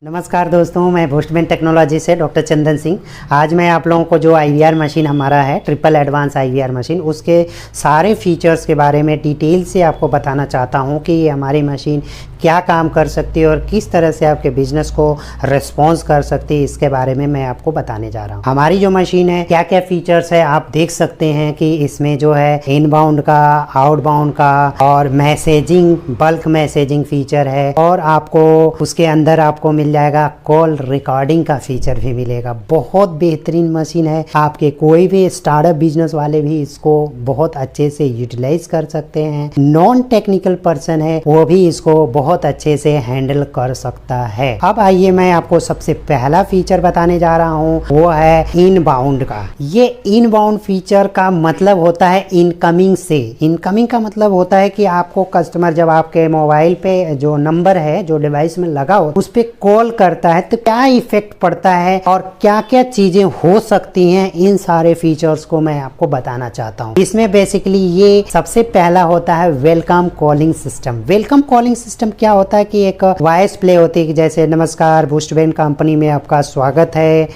नमस्कार दोस्तों, मैं बूस्टमैन टेक्नोलॉजी से डॉक्टर चंदन सिंह। आज मैं आप लोगों को जो आईवीआर मशीन हमारा है, ट्रिपल एडवांस आईवीआर मशीन, उसके सारे फीचर्स के बारे में डिटेल से आपको बताना चाहता हूं कि ये हमारी मशीन क्या काम कर सकती है और किस तरह से आपके बिजनेस को रिस्पॉन्स कर सकती है। इसके बारे में मैं आपको बताने जा रहा हूँ। हमारी जो मशीन है क्या क्या फीचर्स है आप देख सकते हैं कि इसमें जो है इनबाउंड का, आउटबाउंड का और मैसेजिंग, बल्क मैसेजिंग फीचर है और आपको उसके अंदर आपको मिल जाएगा कॉल रिकॉर्डिंग का फीचर भी मिलेगा। बहुत बेहतरीन मशीन है, आपके कोई भी स्टार्टअप बिजनेस वाले भी इसको बहुत अच्छे से यूटिलाइज कर सकते हैं। नॉन टेक्निकल पर्सन है वो भी इसको बहुत अच्छे से हैंडल कर सकता है। अब आइए मैं आपको सबसे पहला फीचर बताने जा रहा हूँ, वो है इनबाउंड का। ये इनबाउंड फीचर का मतलब होता है इनकमिंग से। इनकमिंग का मतलब होता है कि आपको कस्टमर जब आपके मोबाइल पे जो नंबर है जो डिवाइस में लगा हो उस पे कॉल करता है तो क्या इफेक्ट पड़ता है और क्या क्या चीजें हो सकती हैं, इन सारे फीचर्स को मैं आपको बताना चाहता हूँ। इसमें बेसिकली ये सबसे पहला होता है welcome calling system. Welcome calling system क्या होता है कि एक वॉइस प्ले होती है कि जैसे नमस्कार, बूस्टमैन कंपनी में आपका स्वागत है,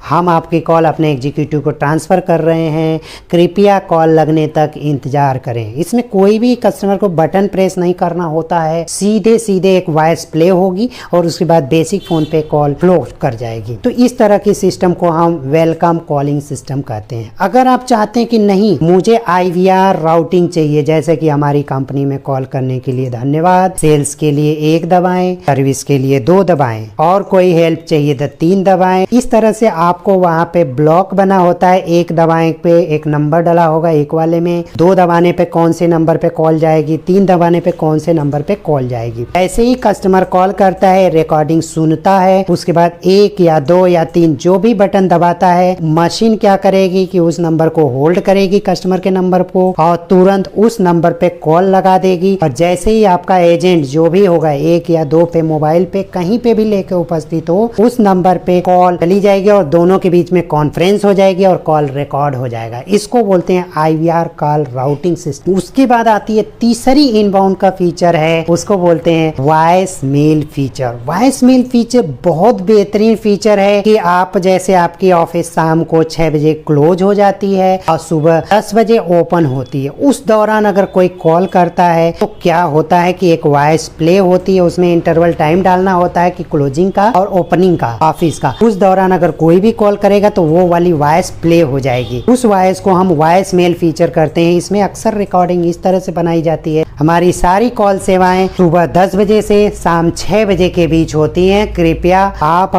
हम आपकी कॉल अपने एग्जीक्यूटिव को ट्रांसफर कर रहे हैं, कृपया कॉल लगने तक इंतजार करें। इसमें कोई भी कस्टमर को बटन प्रेस नहीं करना होता है, सीधे सीधे एक वॉइस प्ले होगी और उसके बाद बेसिक फोन पे कॉल फ्लो कर जाएगी। तो इस तरह की सिस्टम को हम वेलकम कॉलिंग सिस्टम कहते हैं। अगर आप चाहते हैं कि नहीं मुझे आईवीआर राउटिंग चाहिए, जैसे कि हमारी कंपनी में कॉल करने के लिए धन्यवाद, सेल्स के लिए 1 दबाएं, सर्विस के लिए 2 दबाएं और कोई हेल्प चाहिए तो 3 दबाएं। इस तरह से आपको वहां पे ब्लॉक बना होता है। 1 दबाएं पे एक नंबर डला होगा एक वाले में, 2 दबाने पे कौन से नंबर पे कॉल जाएगी, 3 दबाने पे कौन से नंबर पे कॉल जाएगी। ऐसे ही कस्टमर कॉल करता है, रिकॉर्डिंग सुनता है, उसके बाद 1 या 2 या 3 जो भी बटन दबाता है, मशीन क्या करेगी कि उस नंबर को होल्ड करेगी कस्टमर के नंबर को और तुरंत उस नंबर पे कॉल लगा देगी। और जैसे ही आपका एजेंट जो भी होगा 1 या 2 पे मोबाइल पे कहीं पे भी लेके उपस्थित हो, उस नंबर पे कॉल चली जाएगी और दोनों के बीच में कॉन्फ्रेंस हो जाएगी और कॉल रिकॉर्ड हो जाएगा। इसको बोलते हैं आईवीआर कॉल राउटिंग सिस्टम। उसके बाद आती है तीसरी इनबाउंड का फीचर है, उसको बोलते हैं voice mail feature. Voice mail feature बहुत बेहतरीन फीचर है कि आप जैसे आपकी ऑफिस शाम को 6 बजे क्लोज हो जाती है और सुबह 10 बजे ओपन होती है, उस दौरान अगर कोई कॉल करता है तो क्या होता है कि एक वॉइस प्ले होती है, उसमें इंटरवल टाइम डालना होता है कि क्लोजिंग का और ओपनिंग का ऑफिस का। उस दौरान अगर कोई भी कॉल करेगा तो वो वाली वॉइस प्ले हो जाएगी। उस वॉइस को हम वॉइस मेल फीचर करते हैं। इसमें अक्सर रिकॉर्डिंग इस तरह से बनाई जाती है, हमारी सारी कॉल सेवाएं सुबह 10 बजे से शाम 6 बजे के बीच होती हैं। कृपया आप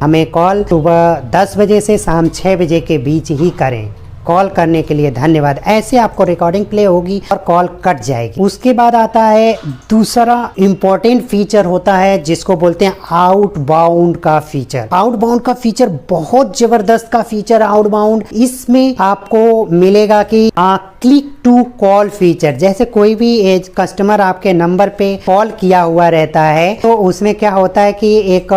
हमें कॉल सुबह 10 बजे से शाम 6 बजे के बीच ही करें। कॉल करने के लिए धन्यवाद। ऐसे आपको रिकॉर्डिंग प्ले होगी और कॉल कट जाएगी। उसके बाद आता है दूसरा इंपॉर्टेंट फीचर होता है जिसको बोलते हैं आउटबाउंड का फीचर। आउटबाउंड का फीचर बहुत जबरदस्त का फीचर। आउटबाउंड इसमें आपको मिलेगा कि क्लिक टू कॉल फीचर। जैसे कोई भी कस्टमर आपके नंबर पे कॉल किया हुआ रहता है तो उसमें क्या होता है कि एक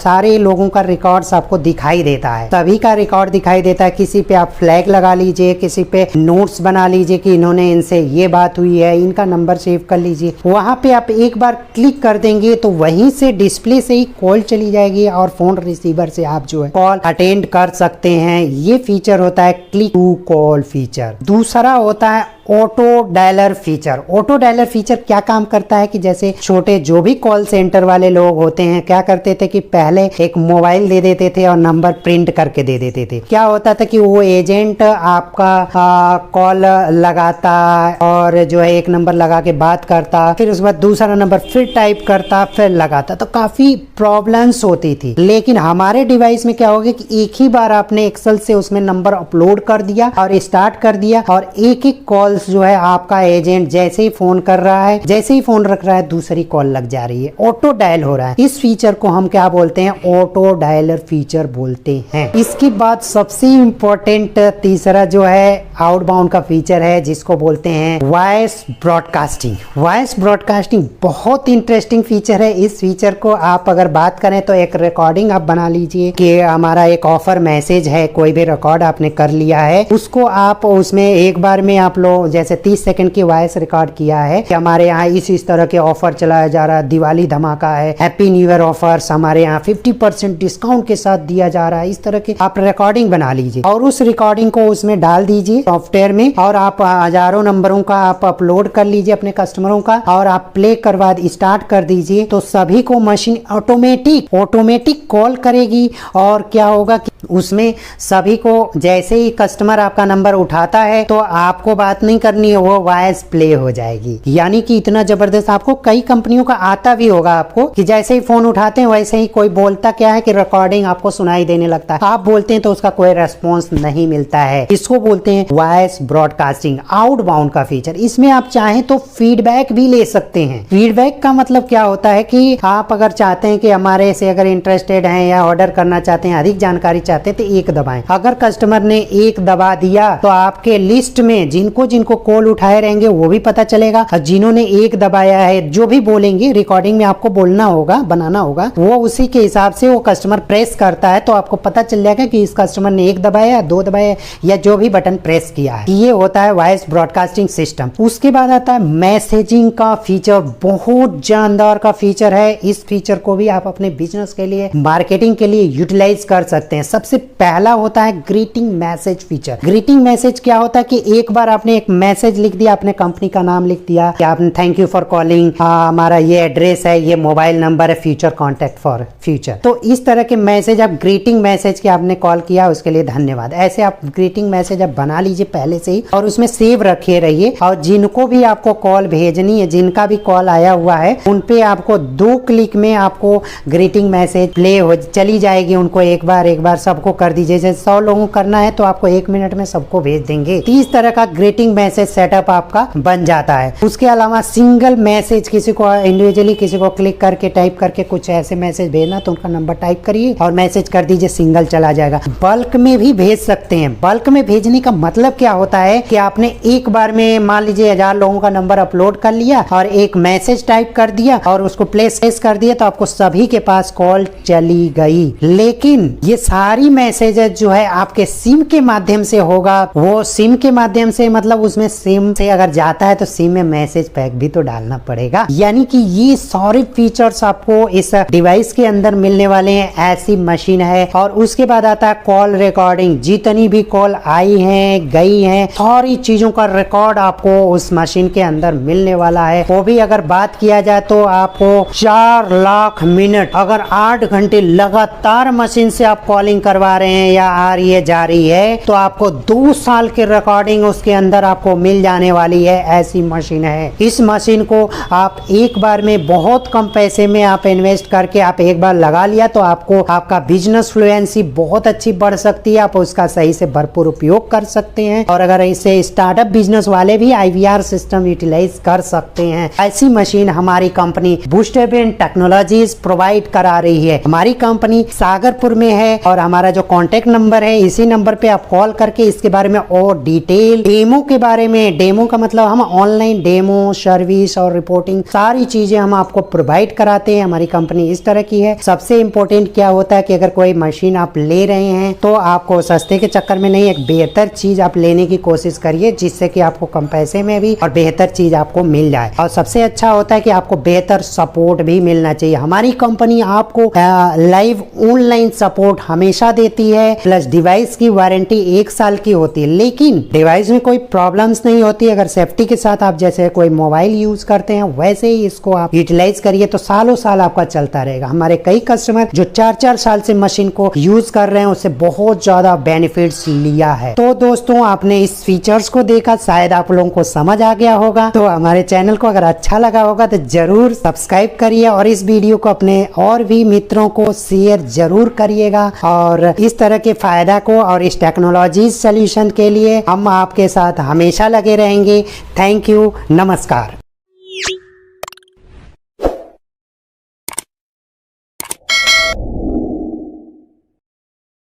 सारे लोगों का रिकॉर्ड्स आपको दिखाई देता है, सभी का रिकॉर्ड दिखाई देता है। किसी पे आप फ्लैग लगा लीजिए, किसी पे नोट्स बना लीजिए कि इन्होंने इनसे ये बात हुई है, इनका नंबर सेव कर लीजिए। वहां पे आप एक बार क्लिक कर देंगे तो वहीं से डिस्प्ले से ही कॉल चली जाएगी और फोन रिसीवर से आप जो है कॉल अटेंड कर सकते हैं। ये फीचर होता है क्लिक टू कॉल फीचर। दूसरा होता है auto dialer feature. Auto dialer feature क्या काम करता है कि जैसे छोटे जो भी कॉल सेंटर वाले लोग होते हैं क्या करते थे कि पहले एक मोबाइल दे देते थे और नंबर प्रिंट करके दे देते थे। क्या होता था कि वो एजेंट आपका कॉल लगाता और जो है एक नंबर लगा के बात करता, फिर उसके बाद दूसरा नंबर फिर टाइप करता, फिर लगाता, तो काफी प्रॉब्लम्स होती थी। लेकिन हमारे डिवाइस में क्या हो गया कि एक ही बार आपने एक्सेल से उसमें नंबर अपलोड कर दिया और स्टार्ट कर दिया और एक एक कॉल जो है आपका एजेंट जैसे ही फोन कर रहा है, जैसे ही फोन रख रहा है दूसरी कॉल लग जा रही है, ऑटो डायल हो रहा है। इस फीचर को हम क्या बोलते हैं? ऑटो डायलर फीचर बोलते हैं। इसके बाद सबसे इंपॉर्टेंट तीसरा जो है आउटबाउंड का फीचर है जिसको बोलते हैं वॉइस ब्रॉडकास्टिंग। वॉइस ब्रॉडकास्टिंग बहुत इंटरेस्टिंग फीचर है। इस फीचर को आप अगर बात करें तो एक रिकॉर्डिंग आप बना लीजिए कि हमारा एक ऑफर मैसेज है, कोई भी रिकॉर्ड आपने कर लिया है, उसको आप उसमें एक बार में आप लोग जैसे 30 सेकंड की वॉइस रिकॉर्ड किया है कि हमारे यहाँ इस तरह के ऑफर चलाया जा रहा है, दिवाली धमाका है, हैप्पी न्यू ईयर ऑफर्स हमारे यहाँ 50% डिस्काउंट के साथ दिया जा रहा है। इस तरह के आप रिकॉर्डिंग बना लीजिए और उस रिकॉर्डिंग को उसमें डाल दीजिए सॉफ्टवेयर में, और आप हजारों नंबरों का आप अपलोड कर लीजिए अपने कस्टमरों का, और आप प्ले करवा स्टार्ट कर दीजिए। तो सभी को मशीन ऑटोमेटिक कॉल करेगी, और क्या होगा कि उसमें सभी को जैसे ही कस्टमर आपका नंबर उठाता है तो आपको बात नहीं करनी है, वो वॉइस प्ले हो जाएगी। यानी कि इतना जबरदस्त आपको कई कंपनियों का आता भी होगा आपको कि जैसे ही फोन उठाते हैं वैसे ही कोई बोलता क्या है कि रिकॉर्डिंग आपको सुनाई देने लगता है, आप बोलते हैं तो उसका कोई रेस्पॉन्स नहीं मिलता है। इसको बोलते हैं वॉइस ब्रॉडकास्टिंग, आउटबाउंड का फीचर। इसमें आप चाहें तो फीडबैक भी ले सकते हैं। फीडबैक का मतलब क्या होता है कि आप अगर चाहते हैं कि हमारे से अगर इंटरेस्टेड हैं या ऑर्डर करना चाहते हैं, अधिक जानकारी चाहते हैं, तो एक दबाएं। अगर कस्टमर ने एक दबा दिया तो आपके लिस्ट में जिनको जिनको कॉल उठाए रहेंगे वो भी पता चलेगा, और जिन्होंने एक दबाया है जो भी बोलेंगे रिकॉर्डिंग में आपको बोलना होगा, बनाना होगा, वो उसी के हिसाब से वो कस्टमर प्रेस करता है तो आपको पता चल जाएगा कि इस कस्टमर ने एक दबाया, दो दबाया, या जो भी बटन प्रेस किया है। ये होता है वॉइस ब्रॉडकास्टिंग सिस्टम। उसके बाद आता है मैसेजिंग का फीचर, बहुत जानदार का फीचर है। इस फीचर को भी आप अपने बिजनेस के लिए, मार्केटिंग के लिए यूटिलाइज कर सकते हैं। सबसे पहला होता है greeting message feature. Greeting message क्या होता है कि एक बार आपने एक मैसेज लिख दिया, अपने कंपनी का नाम लिख दिया कि आपने थैंक यू फॉर कॉलिंग, हमारा ये एड्रेस है, ये मोबाइल नंबर है, फ्यूचर कॉन्टेक्ट फॉर फ्यूचर। तो इस तरह के मैसेज आप ग्रीटिंग मैसेज के आपने कॉल किया उसके लिए धन्यवाद, ऐसे आप ग्रीटिंग मैसेज आप बना लीजिए पहले से ही और उसमें सेव रखे रहिए। और जिनको भी आपको कॉल भेजनी है, जिनका भी कॉल आया हुआ है, उन पे आपको 2 क्लिक में आपको ग्रीटिंग मैसेज प्ले हो चली जाएगी। उनको एक बार सबको कर दीजिए। जैसे 100 लोगों को करना है तो आपको 1 मिनट में सबको भेज देंगे। 30 तरह का ग्रीटिंग मैसेज सेटअप आपका बन जाता है। उसके अलावा सिंगल मैसेज, किसी को इंडिविजुअली किसी को क्लिक करके टाइप करके कुछ ऐसे मैसेज भेजना तो उनका नंबर टाइप करिए और मैसेज कर दीजिए, सिंगल चला जाएगा। बल्क में भी भेज सकते हैं। बल्क में भेजने का मतलब क्या होता है कि आपने एक बार में मान लीजिए 1000 लोगों का नंबर अपलोड कर लिया और एक मैसेज टाइप कर दिया और उसको प्लेस कर दिया तो आपको सभी के पास कॉल चली गई। लेकिन ये सारी मैसेजेस जो है आपके सिम के माध्यम से होगा। वो सिम के माध्यम से मतलब उसमें सिम से अगर जाता है तो सिम में मैसेज पैक भी तो डालना पड़ेगा। यानी कि ये सारे फीचर्स आपको इस डिवाइस के अंदर मिलने वाले हैं। ऐसी मशीन है। और उसके बाद आता है कॉल रिकॉर्डिंग। जितनी भी कॉल आई हैं, गई हैं, सारी चीजों का रिकॉर्ड आपको उस मशीन के अंदर मिलने वाला है। वो भी अगर बात किया जाए तो आपको 4 लाख मिनट, अगर 8 घंटे लगातार मशीन से आप कॉलिंग करवा रहे हैं या आ रही है जा रही है तो आपको 2 साल की रिकॉर्डिंग उसके अंदर आपको मिल जाने वाली है। ऐसी मशीन है। इस मशीन को आप एक बार में बहुत कम पैसे में आप इन्वेस्ट करके आप एक बार लगा लिया तो आपको आपका बिजनेस फ्लुएंसी बहुत अच्छी बढ़ सकती है। आप उसका सही से भरपूर उपयोग कर सकते हैं। और अगर इसे स्टार्टअप बिजनेस वाले भी IVR सिस्टम यूटिलाइज कर सकते हैं। ऐसी मशीन हमारी कंपनी बूस्टरबेंट टेक्नोलॉजीज प्रोवाइड करा रही है। हमारी कंपनी सागरपुर में है और हमारा जो कॉन्टेक्ट नंबर है इसी नंबर पे आप कॉल करके इसके बारे में और डिटेल डेमो के बारे में, डेमो का मतलब हम ऑनलाइन डेमो सर्विस और रिपोर्टिंग सारी चीजें हम आपको प्रोवाइड कराते हैं। हमारी कंपनी इस तरह की है। सबसे इंपॉर्टेंट क्या होता है कि अगर कोई मशीन आप ले रहे हैं तो आपको सस्ते के चक्कर में नहीं, एक बेहतर चीज आप लेने की कोशिश करिए जिससे कि आपको कम पैसे में भी और बेहतर चीज आपको मिल जाए। और सबसे अच्छा होता है कि आपको बेहतर सपोर्ट भी मिलना चाहिए। हमारी कंपनी आपको लाइव ऑनलाइन सपोर्ट हमेशा देती है, प्लस डिवाइस की वारंटी 1 साल की होती है। लेकिन डिवाइस में कोई प्रॉब्लम्स नहीं होती। अगर सेफ्टी के साथ आप जैसे कोई मोबाइल यूज करते हैं वैसे ही इसको आप यूटिलाइज करिए तो सालों साल आपका चलता रहेगा। हमारे कई कस्टमर जो 4-4 साल से मशीन को यूज कर रहे हैं उससे बहुत ज्यादा बेनिफिट्स लिया है। तो दोस्तों आपने इस फीचर्स को देखा, शायद आप लोगों को समझ आ गया होगा। तो हमारे चैनल को अगर अच्छा लगा होगा तो जरूर सब्सक्राइब करिए और इस वीडियो को अपने और भी मित्रों को शेयर जरूर करिएगा। और इस तरह के फायदा को और इस टेक्नोलॉजी सोल्यूशन के लिए हम आपके साथ हमेशा लगे रहेंगे। थैंक यू, नमस्कार।